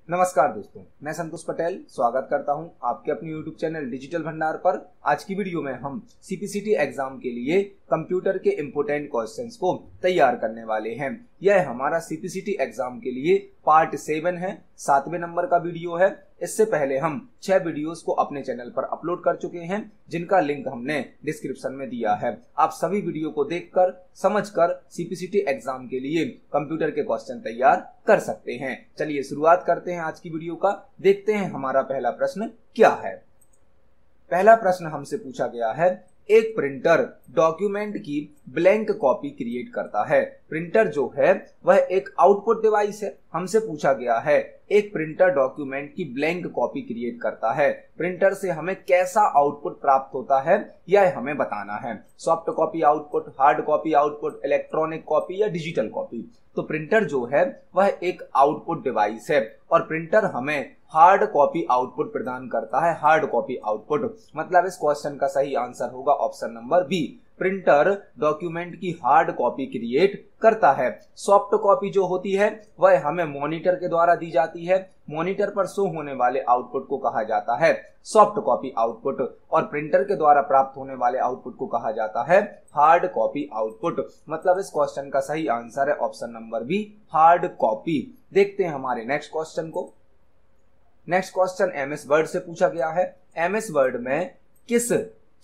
नमस्कार दोस्तों, मैं संतोष पटेल स्वागत करता हूं आपके अपने YouTube चैनल डिजिटल भंडार पर। आज की वीडियो में हम CPCT एग्जाम के लिए कंप्यूटर के इम्पोर्टेंट क्वेश्चंस को तैयार करने वाले हैं। यह हमारा CPCT एग्जाम के लिए पार्ट 7 है, 7वें नंबर का वीडियो है। इससे पहले हम 6 वीडियोस को अपने चैनल पर अपलोड कर चुके हैं, जिनका लिंक हमने डिस्क्रिप्शन में दिया है। आप सभी वीडियो को देखकर समझकर CPCT एग्जाम के लिए कंप्यूटर के क्वेश्चन तैयार कर सकते हैं। चलिए शुरुआत करते हैं आज की वीडियो का। देखते हैं हमारा पहला प्रश्न क्या है। पहला प्रश्न हमसे पूछा गया है, एक प्रिंटर डॉक्यूमेंट की ब्लैंक कॉपी क्रिएट करता है। प्रिंटर जो है वह एक आउटपुट डिवाइस है। हमसे पूछा गया है एक प्रिंटर डॉक्यूमेंट की ब्लैंक कॉपी क्रिएट करता है। प्रिंटर से हमें कैसा आउटपुट प्राप्त होता है यह हमें बताना है। Soft copy output, hard copy output, electronic copy या डिजिटल कॉपी। तो प्रिंटर जो है वह एक आउटपुट डिवाइस है और प्रिंटर हमें हार्ड कॉपी आउटपुट प्रदान करता है। हार्ड कॉपी आउटपुट मतलब इस क्वेश्चन का सही आंसर होगा option number B. Printer document की हार्ड कॉपी क्रिएट करता है। सॉफ्ट कॉपी जो होती है वह हमें मॉनिटर के द्वारा दी जाती है। मॉनिटर पर शो होने वाले आउटपुट को कहा जाता है सॉफ्ट कॉपी आउटपुट और प्रिंटर के द्वारा प्राप्त होने वाले आउटपुट को कहा जाता है हार्ड कॉपी आउटपुट। मतलब इस क्वेश्चन का सही आंसर है option number B, hard copy. देखते हैं हमारे नेक्स्ट क्वेश्चन को। नेक्स्ट क्वेश्चन MS वर्ड से पूछा गया है। MS वर्ड में किस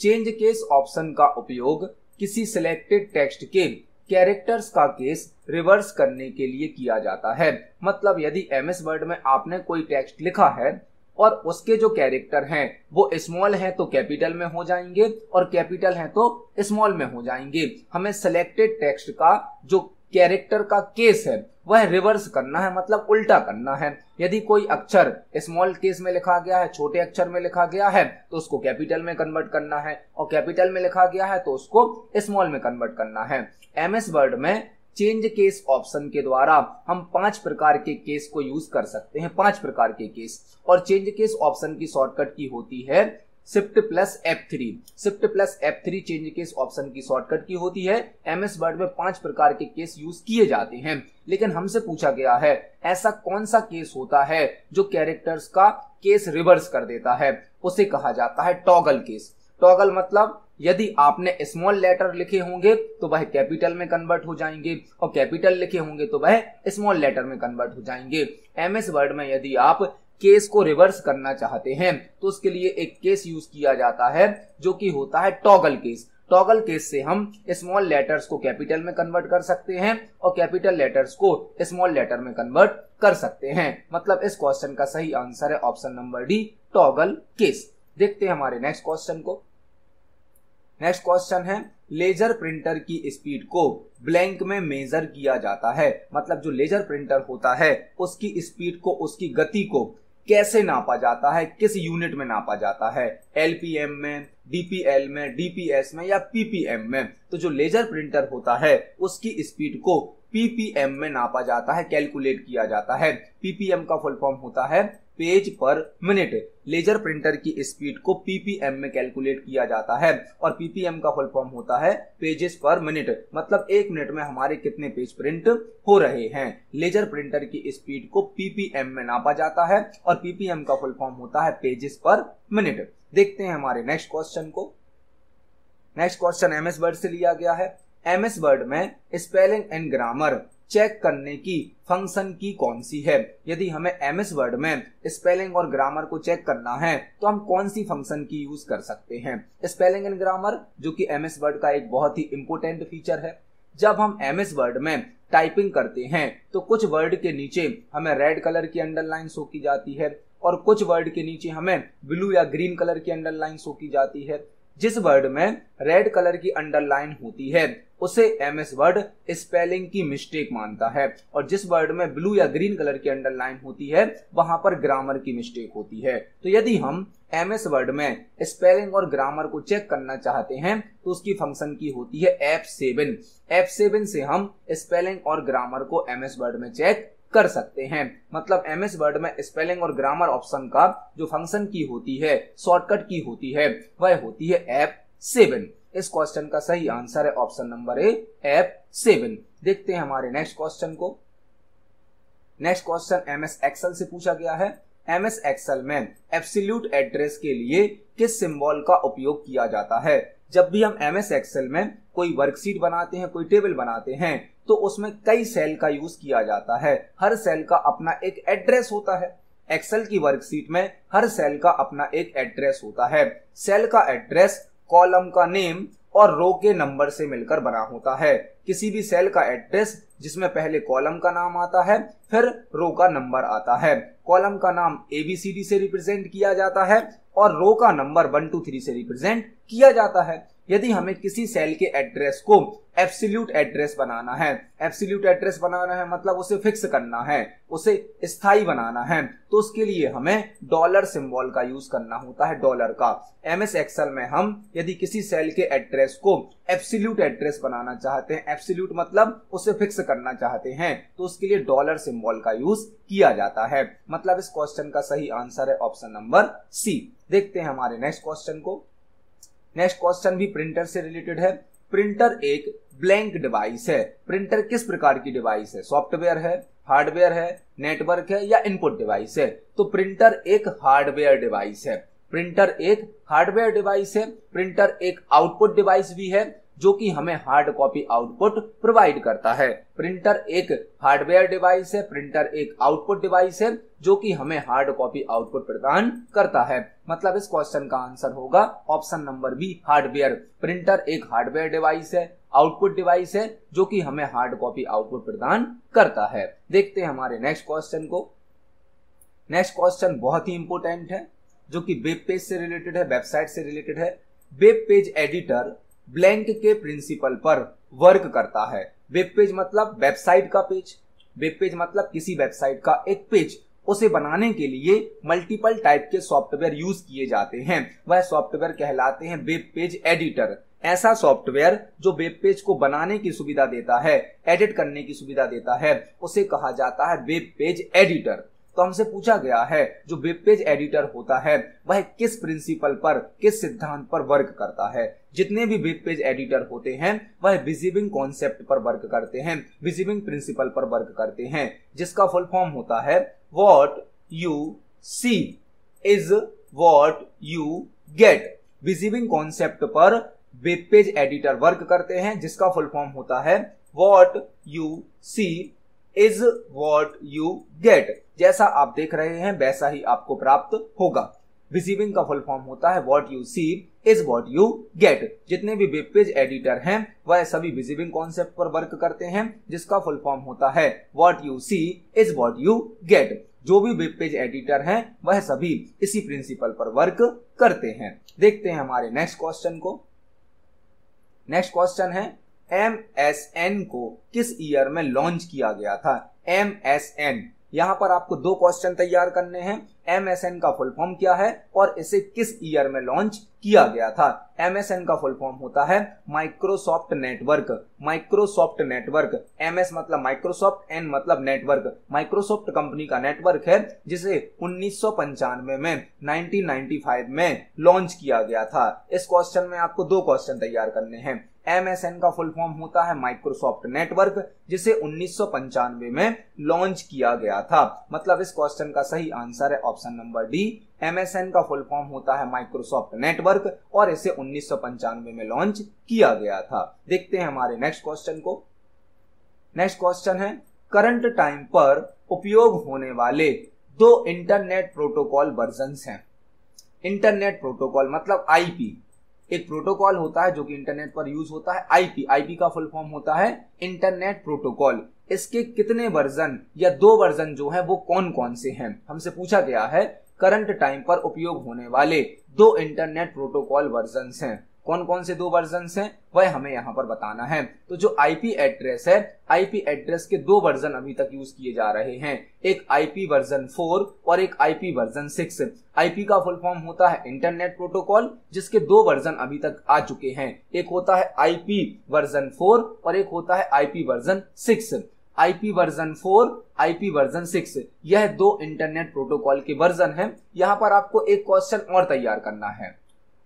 चेंज केस ऑप्शन का उपयोग किसी सिलेक्टेड टेक्स्ट के कैरेक्टर्स का केस रिवर्स करने के लिए किया जाता है। मतलब यदि MS वर्ड में आपने कोई टेक्स्ट लिखा है और उसके जो कैरेक्टर हैं वो स्मॉल हैं तो कैपिटल में हो जाएंगे और कैपिटल हैं तो स्मॉल में हो जाएंगे। हमें सिलेक्टेड टेक्स्ट का जो कैरेक्टर का केस है वह रिवर्स करना है, मतलब उल्टा करना है। यदि कोई अक्षर स्मॉल केस में लिखा गया है, छोटे अक्षर में लिखा गया है तो उसको कैपिटल में कन्वर्ट करना है और कैपिटल में लिखा गया है तो उसको स्मॉल में कन्वर्ट करना है। MS वर्ड में चेंज केस ऑप्शन के द्वारा हम 5 प्रकार के केस को यूज कर सकते हैं। 5 प्रकार के केस, और चेंज केस ऑप्शन की शॉर्टकट की होती है shift plus F3। Shift plus F3 change case option की शॉर्टकट की होती है। MS वर्ड में 5 प्रकार के केस यूज किए जाते हैं। लेकिन हमसे पूछा गया है ऐसा कौन सा केस होता है जो कैरेक्टर्स का केस रिवर्स कर देता है, उसे कहा जाता है टॉगल केस। टॉगल मतलब यदि आपने स्मॉल लेटर लिखे होंगे तो वह कैपिटल में कन्वर्ट हो जाएंगे और कैपिटल लिखे होंगे तो वह स्मॉल लेटर में कन्वर्ट हो जाएंगे। MS वर्ड में यदि आप केस को रिवर्स करना चाहते हैं तो उसके लिए एक केस यूज किया जाता है जो कि होता है टॉगल केस। टॉगल केस से हम स्मॉल लेटर्स को कैपिटल में कन्वर्ट कर सकते हैं और कैपिटल लेटर्स को स्मॉल लेटर में कन्वर्ट कर सकते हैं। मतलब इस क्वेश्चन का सही आंसर है option number D, toggle case. देखते हैं हमारे नेक्स्ट क्वेश्चन को। नेक्स्ट क्वेश्चन है, लेजर प्रिंटर की स्पीड को ब्लैंक में मेजर किया जाता है। मतलब जो लेजर प्रिंटर होता है उसकी स्पीड को, उसकी गति को कैसे नापा जाता है, किस यूनिट में नापा जाता है, LPM में, DPL में, DPS में या PPM में। तो जो लेजर प्रिंटर होता है उसकी स्पीड को PPM में नापा जाता है, कैलकुलेट किया जाता है। PPM का फुल फॉर्म होता है पेज पर मिनट। लेजर प्रिंटर की स्पीड को PPM में कैलकुलेट किया जाता है और PPM का फुल फॉर्म होता है पेजेस पर मिनट। मतलब 1 मिनट में हमारे कितने पेज प्रिंट हो रहे हैं। लेजर प्रिंटर की स्पीड को PPM में नापा जाता है और PPM का फुल फॉर्म होता है पेजेस पर मिनट। देखते हैं हमारे नेक्स्ट क्वेश्चन को। नेक्स्ट क्वेश्चन MS वर्ड से लिया गया है। MS वर्ड में स्पेलिंग एंड ग्रामर चेक करने की फंक्शन की कौन सी है। यदि हमें MS वर्ड में स्पेलिंग और ग्रामर को चेक करना है तो हम कौन सी फंक्शन की यूज कर सकते हैं। स्पेलिंग एंड ग्रामर जो कि MS वर्ड का एक बहुत ही इंपॉर्टेंट फीचर है। जब हम MS वर्ड में टाइपिंग करते हैं तो कुछ वर्ड के नीचे हमें रेड कलर की अंडरलाइन शो की जाती है और कुछ वर्ड के नीचे हमें ब्लू या ग्रीन कलर की अंडरलाइन शो की जाती है। जिस वर्ड में रेड कलर की अंडरलाइन होती है उसे MS वर्ड स्पेलिंग की मिस्टेक मानता है और जिस वर्ड में ब्लू या ग्रीन कलर की अंडरलाइन होती है वहां पर ग्रामर की मिस्टेक होती है। तो यदि हम MS वर्ड में स्पेलिंग और ग्रामर को चेक करना चाहते हैं तो उसकी फंक्शन की होती है F7। F7 से हम स्पेलिंग और ग्रामर को MS वर्ड में चेक कर सकते हैं। मतलब MS वर्ड में स्पेलिंग और ग्रामर ऑप्शन का जो फंक्शन की होती है, शॉर्टकट की होती है, वह होती है F7। इस क्वेश्चन का सही आंसर है ऑप्शन नंबर ए, F7। देखते हैं हमारे नेक्स्ट क्वेश्चन को। नेक्स्ट क्वेश्चन एमएस एक्सेल से पूछा गया है। एमएस एक्सेल में एब्सोल्यूट एड्रेस के लिए किस सिंबल का उपयोग किया जाता है? जब भी हम एमएस एक्सेल में कोई वर्कशीट बनाते हैं, कोई टेबल बनाते हैं, तो उसमें कई सेल का यूज किया जाता है। हर सेल का अपना एक एड्रेस होता है। एक्सेल की वर्कशीट में हर सेल का अपना एक एड्रेस होता है। सेल का एड्रेस कॉलम का नेम और रो के नंबर से मिलकर बना होता है। किसी भी सेल का एड्रेस जिसमें पहले कॉलम का नाम आता है, फिर रो का नंबर आता है। कॉलम का नाम ABCD से रिप्रेजेंट किया जाता है और रो का नंबर 1 2 3 से रिप्रेजेंट किया जाता है। यदि हमें किसी सेल के एड्रेस को एब्सोल्यूट एड्रेस बनाना है, एब्सोल्यूट एड्रेस बनाना है मतलब उसे फिक्स करना है, उसे स्थायी बनाना है, तो उसके लिए हमें डॉलर सिंबल का यूज करना होता है, डॉलर का। एमएस एक्सेल में हम यदि किसी सेल के एड्रेस को एब्सोल्यूट एड्रेस बनाना चाहते हैं, एब्सोल्यूट मतलब उसे फिक्स करना चाहते हैं, तो उसके लिए डॉलर सिंबल का यूज किया जाता है। मतलब इस क्वेश्चन का सही आंसर है ऑप्शन नंबर सी। देखते हैं हमारे नेक्स्ट क्वेश्चन को। नेक्स्ट क्वेश्चन भी प्रिंटर से रिलेटेड है। प्रिंटर एक ब्लैंक डिवाइस है। प्रिंटर किस प्रकार की डिवाइस है? सॉफ्टवेयर है, हार्डवेयर है, नेटवर्क है या इनपुट डिवाइस है? तो प्रिंटर एक हार्डवेयर डिवाइस है। प्रिंटर एक हार्डवेयर डिवाइस है। प्रिंटर एक आउटपुट डिवाइस भी है जो कि हमें हार्ड कॉपी आउटपुट प्रोवाइड करता है। प्रिंटर एक हार्डवेयर डिवाइस है, प्रिंटर एक आउटपुट डिवाइस है जो कि हमें हार्ड कॉपी आउटपुट प्रदान करता है। मतलब इस क्वेश्चन का आंसर होगा option number B, hardware. Printer एक हार्डवेयर डिवाइस है, आउटपुट डिवाइस है जो कि हमें हार्ड कॉपी आउटपुट प्रदान करता है। देखते हैं हमारे नेक्स्ट क्वेश्चन को। नेक्स्ट क्वेश्चन बहुत ही इंपॉर्टेंट है जो कि वेब पेज से रिलेटेड है, वेबसाइट से रिलेटेड है। वेब पेज एडिटर ब्लैंक के प्रिंसिपल पर वर्क करता है। वेब पेज मतलब वेबसाइट का पेज, वेब पेज मतलब किसी वेबसाइट का एक पेज। उसे बनाने के लिए मल्टीपल टाइप के सॉफ्टवेयर यूज किए जाते हैं। वह सॉफ्टवेयर कहलाते हैं वेब पेज एडिटर। ऐसा सॉफ्टवेयर जो वेब पेज को बनाने की सुविधा देता है, एडिट करने की सुविधा देता है, उसे कहा जाता है वेब पेज एडिटर। तो हमसे पूछा गया है जो वेब पेज एडिटर होता है वह किस प्रिंसिपल पर, किस सिद्धांत पर वर्क करता है? जितने भी वेब पेज एडिटर होते हैं वह विजिबिंग कॉन्सेप्ट पर वर्क करते हैं, विजिबिंग प्रिंसिपल पर वर्क करते हैं, जिसका फुल फॉर्म होता है what you see is what you get. विजिबिंग कॉन्सेप्ट पर वेब पेज एडिटर वर्क करते हैं जिसका फुल फॉर्म होता है what you see is what you get. जैसा आप देख रहे हैं वैसा ही आपको प्राप्त होगा। विजिबिंग का फुल फॉर्म होता है what you see is what you get. जितने भी वेब पेज एडिटर हैं वह सभी विजिबिंग कॉन्सेप्ट पर वर्क करते हैं जिसका फुल फॉर्म होता है what you see is what you get. जो भी वेब पेज एडिटर हैं वह सभी इसी प्रिंसिपल पर वर्क करते हैं। देखते हैं हमारे नेक्स्ट क्वेश्चन को। नेक्स्ट क्वेश्चन है MSN को किस ईयर में लॉन्च किया गया था? MSN, यहां पर आपको दो क्वेश्चन तैयार करने हैं। MSN का फुल फॉर्म क्या है और इसे किस ईयर में लॉन्च किया गया था? MSN का फुल फॉर्म होता है Microsoft network. Microsoft network, MS मतलब माइक्रोसॉफ्ट, N मतलब नेटवर्क। माइक्रोसॉफ्ट कंपनी का नेटवर्क है जिसे 1995 में 1995 में लॉन्च किया गया था। इस क्वेश्चन में आपको दो क्वेश्चन तैयार करने हैं। MSN का फुल फॉर्म होता है माइक्रोसॉफ्ट नेटवर्क जिसे 1995 में लॉन्च किया गया था। मतलब इस क्वेश्चन का सही आंसर है ऑप्शन नंबर डी। MSN का फुल फॉर्म होता है माइक्रोसॉफ्ट नेटवर्क और इसे 1995 में लॉन्च किया गया था। देखते हैं हमारे नेक्स्ट क्वेश्चन को। नेक्स्ट क्वेश्चन है करंट टाइम पर उपयोग होने वाले दो इंटरनेट प्रोटोकॉल वर्जन्स हैं। इंटरनेट प्रोटोकॉल मतलब IP। एक प्रोटोकॉल होता है जो कि इंटरनेट पर यूज होता है, IP का फुल फॉर्म होता है इंटरनेट प्रोटोकॉल। इसके कितने वर्जन या दो वर्जन जो है वो कौन कौन से हैं? हमसे पूछा गया है करंट टाइम पर उपयोग होने वाले दो इंटरनेट प्रोटोकॉल वर्जन्स हैं। कौन कौन से दो वर्जन्स हैं वह हमें यहाँ पर बताना है। तो जो IP एड्रेस है, IP एड्रेस के दो वर्जन अभी तक यूज किए जा रहे हैं, एक IP वर्जन 4 और एक IP वर्जन 6। IP का फुल फॉर्म होता है इंटरनेट प्रोटोकॉल जिसके दो वर्जन अभी तक आ चुके हैं। एक होता है IP वर्जन 4 और एक होता है IP version 6। IP version 4, IP version 6, यह दो इंटरनेट प्रोटोकॉल के वर्जन हैं। यहाँ पर आपको एक क्वेश्चन और तैयार करना है।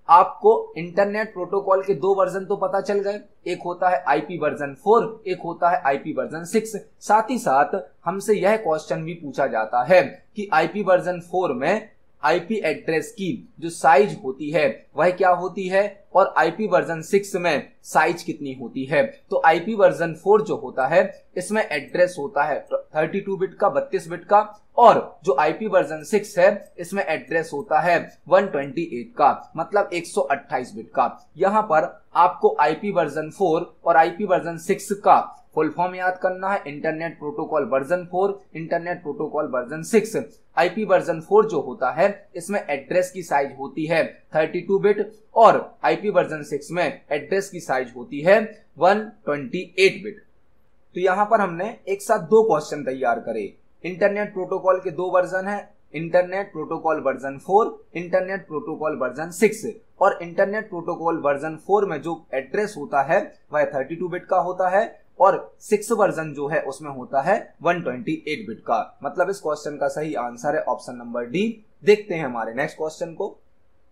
आपको इंटरनेट प्रोटोकॉल के दो वर्जन तो पता चल गए, एक होता है आईपी वर्जन 4, एक होता है आईपी वर्जन 6। साथ ही साथ हमसे यह क्वेश्चन भी पूछा जाता है कि आईपी वर्जन 4 में आईपी एड्रेस की जो साइज होती है वह क्या होती है और आईपी वर्जन 6 में साइज कितनी होती है। तो आईपी वर्जन 4 जो होता है इसमें एड्रेस होता है 32 बिट का, 32 बिट का, और जो आईपी वर्जन 6 है इसमें एड्रेस होता है 128 का, मतलब 128 बिट का। यहां पर आपको आईपी वर्जन 4 और आईपी वर्जन 6 का फुल फॉर्म याद करना है, internet protocol version 4, internet protocol version 6। IP version 4 जो होता है इसमें एड्रेस की साइज होती है 32 बिट और आईपी वर्जन 6 में एड्रेस की साइज होती है 128 बिट। तो यहां पर हमने एक साथ दो क्वेश्चन तैयार करे। इंटरनेट प्रोटोकॉल के दो वर्जन है, internet protocol version 4, internet protocol version 6। और इंटरनेट प्रोटोकॉल वर्जन 4 में जो एड्रेस होता है वह 32 बिट का होता है और 6 वर्जन जो है उसमें होता है 128 बिट का। मतलब इस क्वेश्चन का सही आंसर है ऑप्शन नंबर डी। देखते हैं हमारे नेक्स्ट क्वेश्चन को।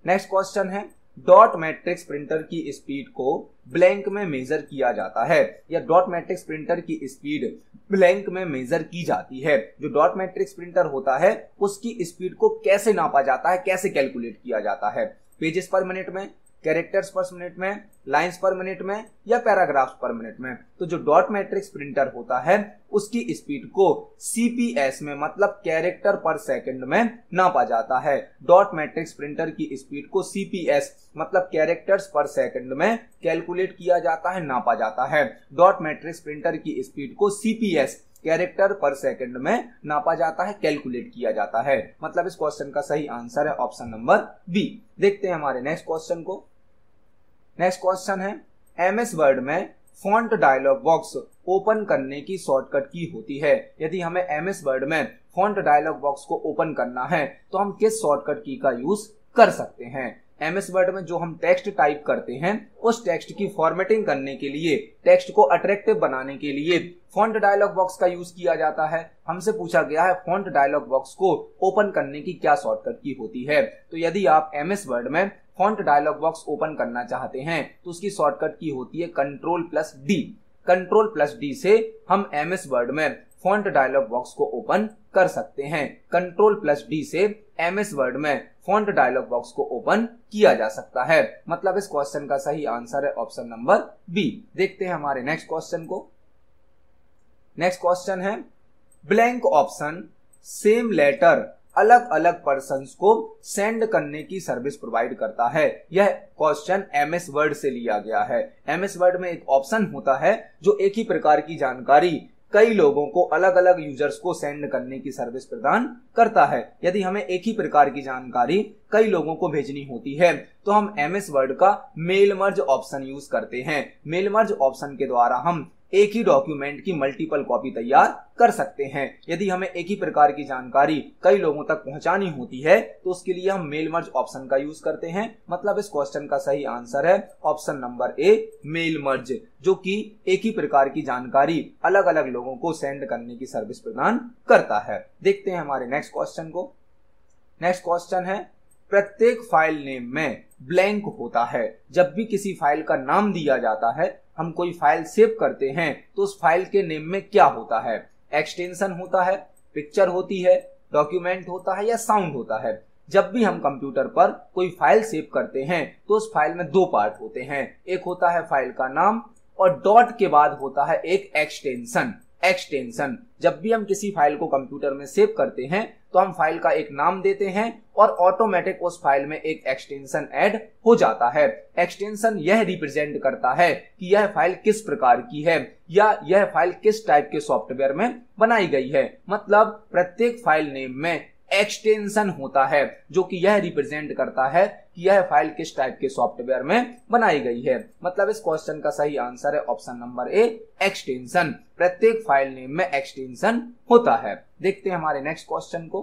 नेक्स्ट क्वेश्चन है डॉट मैट्रिक्स प्रिंटर की स्पीड को ब्लैंक में मेजर किया जाता है, या डॉट मैट्रिक्स प्रिंटर की स्पीड ब्लैंक में मेजर की जाती है। जो डॉट मैट्रिक्स प्रिंटर होता है उसकी स्पीड को कैसे नापा जाता है, कैसे कैलकुलेट किया जाता है? पेजेस पर मिनट में, कैरेक्टर्स पर मिनट में, लाइंस पर मिनट में या पैराग्राफ्स पर मिनट में? तो जो डॉट मैट्रिक्स प्रिंटर होता है उसकी स्पीड को सीपीएस में, मतलब कैरेक्टर पर सेकंड में नापा जाता है। डॉट मैट्रिक्स प्रिंटर की स्पीड को सीपीएस मतलब कैरेक्टर्स पर सेकंड में कैलकुलेट किया जाता है, नापा जाता है। डॉट मैट्रिक्स प्रिंटर की स्पीड को सीपीएस कैरेक्टर पर सेकंड में नापा जाता है, कैलकुलेट किया जाता है। मतलब इस क्वेश्चन का सही आंसर है ऑप्शन नंबर बी। देखते हैं हमारे नेक्स्ट क्वेश्चन को। नेक्स्ट क्वेश्चन है एमएस वर्ड में फॉन्ट डायलॉग बॉक्स ओपन करने की शॉर्टकट की होती है। यदि हमें एमएस वर्ड में फॉन्ट डायलॉग बॉक्स को ओपन करना है तो हम किस शॉर्टकट की का यूज कर सकते हैं? एमएस वर्ड में जो हम टेक्स्ट टाइप करते हैं उस टेक्स्ट की फॉर्मेटिंग करने के लिए, टेक्स्ट को अट्रैक्टिव बनाने के लिए फॉन्ट डायलॉग बॉक्स का यूज किया जाता है। हमसे पूछा गया है फॉन्ट डायलॉग बॉक्स को ओपन करने की क्या शॉर्टकट की होती है। तो यदि आप एमएस वर्ड में फॉन्ट डायलॉग बॉक्स ओपन करना चाहते हैं तो उसकी शॉर्टकट की होती है Ctrl+D। Ctrl+D से हम एमएस वर्ड में फॉन्ट डायलॉग बॉक्स को ओपन कर सकते हैं। Ctrl+D से एमएस वर्ड में फॉन्ट डायलॉग बॉक्स को ओपन किया जा सकता है। मतलब इस क्वेश्चन का सही आंसर है ऑप्शन नंबर बी। देखते हैं हमारे नेक्स्ट क्वेश्चन को। नेक्स्ट क्वेश्चन है ब्लैंक ऑप्शन सेम लेटर अलग अलग पर्सन्स को सेंड करने की सर्विस प्रोवाइड करता है। यह क्वेश्चन एमएस वर्ड से लिया गया है। एमएस वर्ड में एक ऑप्शन होता है जो एक ही प्रकार की जानकारी कई लोगों को, अलग अलग यूजर्स को सेंड करने की सर्विस प्रदान करता है। यदि हमें एक ही प्रकार की जानकारी कई लोगों को भेजनी होती है तो हम एमएस वर्ड का मेल मर्ज ऑप्शन यूज करते हैं। मेल मर्ज ऑप्शन के द्वारा हम एक ही डॉक्यूमेंट की मल्टीपल कॉपी तैयार कर सकते हैं। यदि हमें एक ही प्रकार की जानकारी कई लोगों तक पहुंचानी होती है तो उसके लिए हम मेल मर्ज ऑप्शन का यूज करते हैं। मतलब इस क्वेश्चन का सही आंसर है option number A, mail merge, जो कि एक ही प्रकार की जानकारी अलग अलग लोगों को सेंड करने की सर्विस प्रदान करता है। देखते हैं हमारे नेक्स्ट क्वेश्चन को। नेक्स्ट क्वेश्चन है प्रत्येक फाइल नेम में ब्लैंक होता है। जब भी किसी फाइल का नाम दिया जाता है, हम कोई फाइल सेव करते हैं तो उस फाइल के नेम में क्या होता है? एक्सटेंशन होता है, पिक्चर होती है, डॉक्यूमेंट होता है या साउंड होता है? जब भी हम कंप्यूटर पर कोई फाइल सेव करते हैं तो उस फाइल में दो पार्ट होते हैं। एक होता है फाइल का नाम और डॉट के बाद होता है एक एक्सटेंशन। एक्सटेंशन, जब भी हम किसी फाइल को कंप्यूटर में सेव करते हैं तो हम फाइल का एक नाम देते हैं और ऑटोमेटिक उस फाइल में एक एक्सटेंशन ऐड हो जाता है। एक्सटेंशन यह रिप्रेजेंट करता है कि यह फाइल किस प्रकार की है या यह फाइल किस टाइप के सॉफ्टवेयर में बनाई गई है। मतलब प्रत्येक फाइल नेम में एक्सटेंशन होता है जो कि यह रिप्रेजेंट करता है कि यह फाइल किस टाइप के सॉफ्टवेयर में बनाई गई है। मतलब इस क्वेश्चन का सही आंसर है ऑप्शन नंबर ए, एक्सटेंशन। प्रत्येक फाइल नेम में एक्सटेंशन होता है। देखते हैं हमारे नेक्स्ट क्वेश्चन को।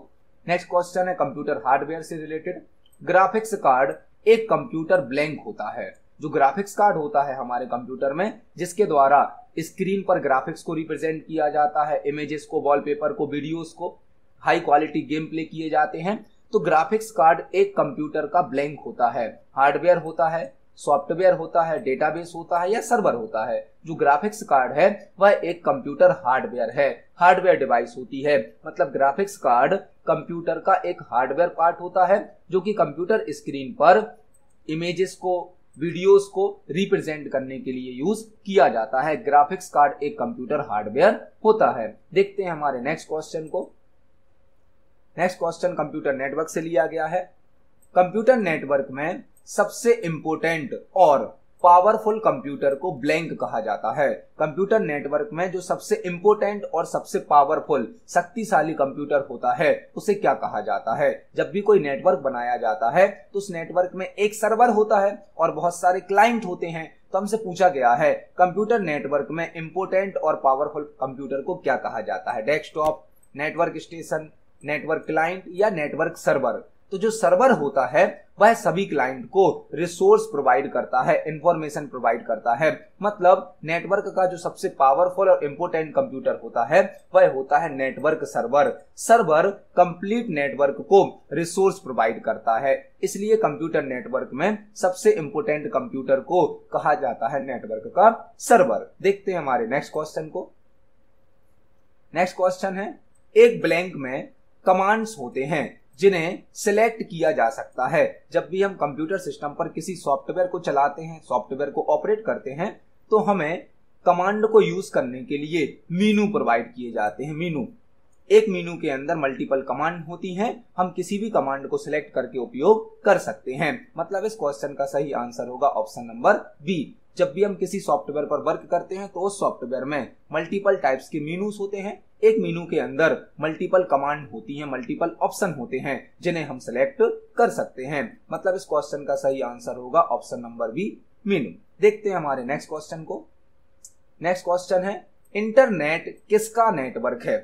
नेक्स्ट क्वेश्चन है कंप्यूटर हार्डवेयर से रिलेटेड। ग्राफिक्स कार्ड एक कंप्यूटर ब्लैंक होता है। जो ग्राफिक्स कार्ड होता है हमारे कंप्यूटर में, जिसके द्वारा स्क्रीन पर ग्राफिक्स को रिप्रेजेंट किया जाता है, इमेजेस को, वॉलपेपर को, वीडियोस को, हाई क्वालिटी गेम प्ले किए जाते हैं, तो ग्राफिक्स कार्ड एक कंप्यूटर का ब्लैंक होता है। हार्डवेयर होता है, सॉफ्टवेयर होता है, डेटाबेस होता है या सर्वर होता है। जो ग्राफिक्स कार्ड है वह एक कंप्यूटर हार्डवेयर है, हार्डवेयर डिवाइस होती है। मतलब ग्राफिक्स कार्ड कंप्यूटर का एक हार्डवेयर पार्ट होता है जो कि कंप्यूटर स्क्रीन पर इमेजेस को, वीडियोस को रिप्रेजेंट करने के लिए यूज किया जाता है। ग्राफिक्स कार्ड एक कंप्यूटर हार्डवेयर होता है। देखते हैं हमारे नेक्स्ट क्वेश्चन को। नेक्स्ट क्वेश्चन कंप्यूटर नेटवर्क से लिया गया है। कंप्यूटर नेटवर्क में सबसे इंपोर्टेंट और पावरफुल कंप्यूटर को ब्लैंक कहा जाता है। कंप्यूटर नेटवर्क में जो सबसे इंपोर्टेंट और सबसे पावरफुल शक्तिशाली कंप्यूटर होता है उसे क्या कहा जाता है? जब भी कोई नेटवर्क बनाया जाता है तो उस नेटवर्क में एक सर्वर होता है और बहुत सारे क्लाइंट होते हैं। तो हमसे पूछा गया है कंप्यूटर नेटवर्क में इंपोर्टेंट और पावरफुल कंप्यूटर को क्या कहा जाता है? Desktop, network station, network client या नेटवर्क सर्वर? तो जो सर्वर होता है वह सभी क्लाइंट को रिसोर्स प्रोवाइड करता है, इंफॉर्मेशन प्रोवाइड करता है। मतलब नेटवर्क का जो सबसे पावरफुल और इंपोर्टेंट कंप्यूटर होता है वह होता है network server. Server complete network को रिसोर्स प्रोवाइड करता है, इसलिए कंप्यूटर नेटवर्क में सबसे इंपोर्टेंट कंप्यूटर को कहा जाता है नेटवर्क का सर्वर। देखते हैं हमारे नेक्स्ट क्वेश्चन को। नेक्स्ट क्वेश्चन है, एक ब्लैंक में कमांड्स होते हैं जिन्हें सिलेक्ट किया जा सकता है। जब भी हम कंप्यूटर सिस्टम पर किसी सॉफ्टवेयर को चलाते हैं, सॉफ्टवेयर को ऑपरेट करते हैं, तो हमें कमांड को यूज करने के लिए मीनू प्रोवाइड किए जाते हैं। मीनू, एक मीनू के अंदर मल्टीपल कमांड होती हैं। हम किसी भी कमांड को सिलेक्ट करके उपयोग कर सकते हैं। मतलब इस क्वेश्चन का सही आंसर होगा ऑप्शन नंबर बी। जब भी हम किसी सॉफ्टवेयर पर वर्क करते हैं तो उस सॉफ्टवेयर में मल्टीपल टाइप्स के मीनूस होते हैं। एक मीनू के अंदर मल्टीपल कमांड होती हैं, मल्टीपल ऑप्शन होते हैं जिन्हें हम सिलेक्ट कर सकते हैं। मतलब इस क्वेश्चन का सही आंसर होगा ऑप्शन नंबर बी, मीनू। देखते हैं हमारे नेक्स्ट क्वेश्चन को। नेक्स्ट क्वेश्चन है, इंटरनेट किसका नेटवर्क है?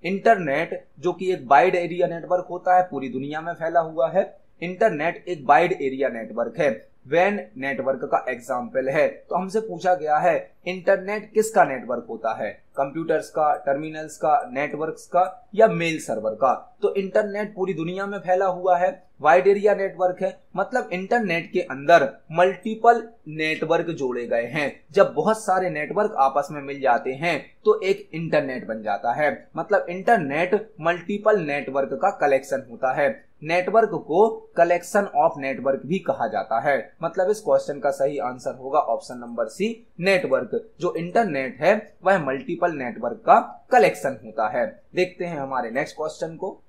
इंटरनेट जो कि एक वाइड एरिया नेटवर्क होता है, पूरी दुनिया में फैला हुआ है। इंटरनेट एक वाइड एरिया नेटवर्क है, वैन नेटवर्क का एग्जाम्पल है। तो हमसे पूछा गया है इंटरनेट किसका नेटवर्क होता है? कंप्यूटर्स का, टर्मिनल्स का, नेटवर्क्स का या मेल सर्वर का? तो इंटरनेट पूरी दुनिया में फैला हुआ है, वाइड एरिया नेटवर्क है। मतलब इंटरनेट के अंदर मल्टीपल नेटवर्क जोड़े गए हैं। जब बहुत सारे नेटवर्क आपस में मिल जाते हैं तो एक इंटरनेट बन जाता है। मतलब इंटरनेट मल्टीपल नेटवर्क का कलेक्शन होता है। नेटवर्क को कलेक्शन ऑफ नेटवर्क भी कहा जाता है। मतलब इस क्वेश्चन का सही आंसर होगा ऑप्शन नंबर सी, नेटवर्क। जो इंटरनेट है वह मल्टीपल नेटवर्क का कलेक्शन होता है। देखते हैं हमारे नेक्स्ट क्वेश्चन को।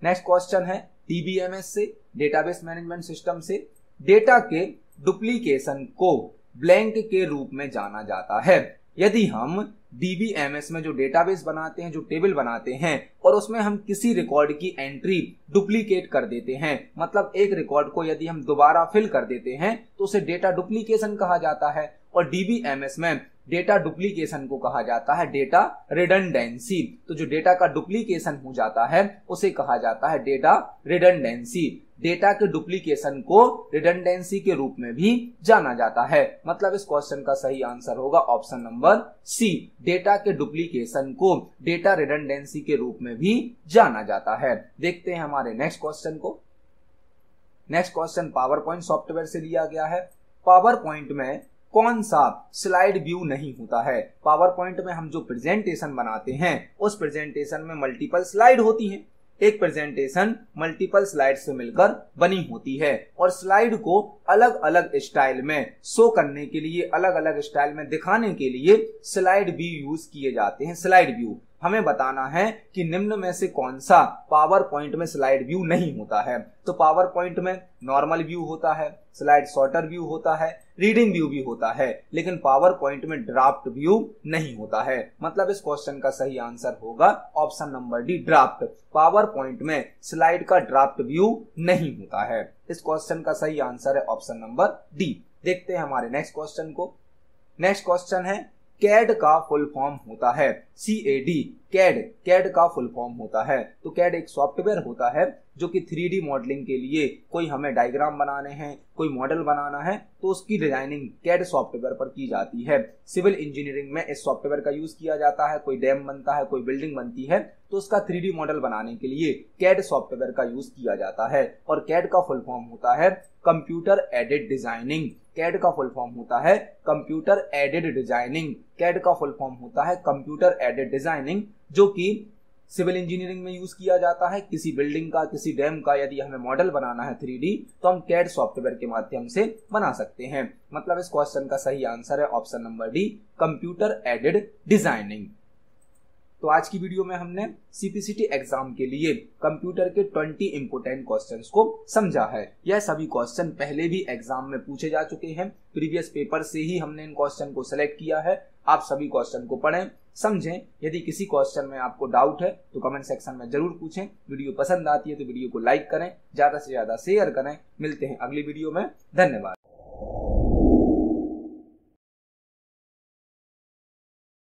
नेक्स्ट क्वेश्चन है, डीबीएमएस से, डेटाबेस मैनेजमेंट सिस्टम से, डेटा के डुप्लीकेशन को ब्लैंक के रूप में जाना जाता है। यदि हम डीबीएमएस में जो डेटाबेस बनाते हैं, जो टेबल बनाते हैं और उसमें हम किसी रिकॉर्ड की एंट्री डुप्लीकेट कर देते हैं, मतलब एक रिकॉर्ड को यदि हम दोबारा फिल कर देते हैं तो उसे डेटा डुप्लीकेशन कहा जाता है। और डीबीएमएस में डेटा डुप्लीकेशन को कहा जाता है डेटा रिडंडेंसी। तो जो डेटा का डुप्लीकेशन हो जाता है उसे कहा जाता है डेटा रिडंडेंसी। डेटा के डुप्लीकेशन को रिडंडेंसी के रूप में भी जाना जाता है। मतलब इस क्वेश्चन का सही आंसर होगा ऑप्शन नंबर सी, डेटा के डुप्लीकेशन को डेटा रिडंडेंसी के रूप में भी जाना जाता है। देखते हैं हमारे नेक्स्ट क्वेश्चन को। Next question power point software से लिया गया है। पावर पॉइंट में कौन सा स्लाइड व्यू नहीं होता है? पावर पॉइंट में हम जो प्रेजेंटेशन बनाते हैं उस प्रेजेंटेशन में मल्टीपल स्लाइड होती हैं। एक प्रेजेंटेशन मल्टीपल स्लाइड से मिलकर बनी होती है और स्लाइड को अलग अलग स्टाइल में शो करने के लिए, अलग अलग स्टाइल में दिखाने के लिए स्लाइड व्यू यूज किए जाते हैं। स्लाइड व्यू हमें बताना है कि निम्न में से कौन सा पावर पॉइंट में स्लाइड व्यू नहीं होता है। तो पावर पॉइंट में नॉर्मल व्यू होता है, स्लाइड सॉर्टर व्यू होता है, रीडिंग व्यू भी होता है, लेकिन पावर पॉइंट में ड्राफ्ट व्यू नहीं होता है। मतलब इस क्वेश्चन का सही आंसर होगा option number D, draft. Power point में स्लाइड का ड्राफ्ट व्यू नहीं होता है। इस क्वेश्चन का सही आंसर है ऑप्शन नंबर डी। देखते हैं हमारे नेक्स्ट क्वेश्चन को। नेक्स्ट क्वेश्चन है, कैड का फुल फॉर्म होता है CAD। कैड का फुल फॉर्म होता है। तो कैड एक सॉफ्टवेयर होता है जो कि 3D मॉडलिंग के लिए कोई हमें डायग्राम बनाने हैं, कोई मॉडल बनाना है, तो उसकी डिजाइनिंग कैड सॉफ्टवेयर पर की जाती है। सिविल इंजीनियरिंग में इस सॉफ्टवेयर का यूज किया जाता है। कोई डैम बनता है, कोई बिल्डिंग बनती है, तो उसका 3D मॉडल बनाने के लिए कैड सॉफ्टवेयर का यूज किया जाता है। और कैड का फुल फॉर्म होता है कंप्यूटर एडेड डिजाइनिंग। कैड का फुल फॉर्म होता है कंप्यूटर एडेड डिजाइनिंग। कैड का फुल फॉर्म होता है कंप्यूटर एडेड डिजाइनिंग, जो कि सिविल इंजीनियरिंग में यूज किया जाता है। किसी बिल्डिंग का, किसी डैम का यदि हमें मॉडल बनाना है 3D, तो हम कैड सॉफ्टवेयर के माध्यम से बना सकते हैं। मतलब इस क्वेश्चन का सही आंसर है option number D, computer aided designing. तो आज की वीडियो में हमने सीपीसीटी एग्जाम के लिए कंप्यूटर के 20 इंपोर्टेंट क्वेश्चंस को समझा है। यह सभी क्वेश्चन पहले भी एग्जाम में पूछे जा चुके हैं। प्रीवियस पेपर से ही हमने इन क्वेश्चन को सिलेक्ट किया है। आप सभी क्वेश्चन को पढ़ें, समझें। यदि किसी क्वेश्चन में आपको डाउट है तो कमेंट सेक्शन में जरूर पूछें। वीडियो पसंद आती है तो वीडियो को लाइक करें, ज्यादा से ज्यादा शेयर करें। मिलते हैं अगली वीडियो में। धन्यवाद।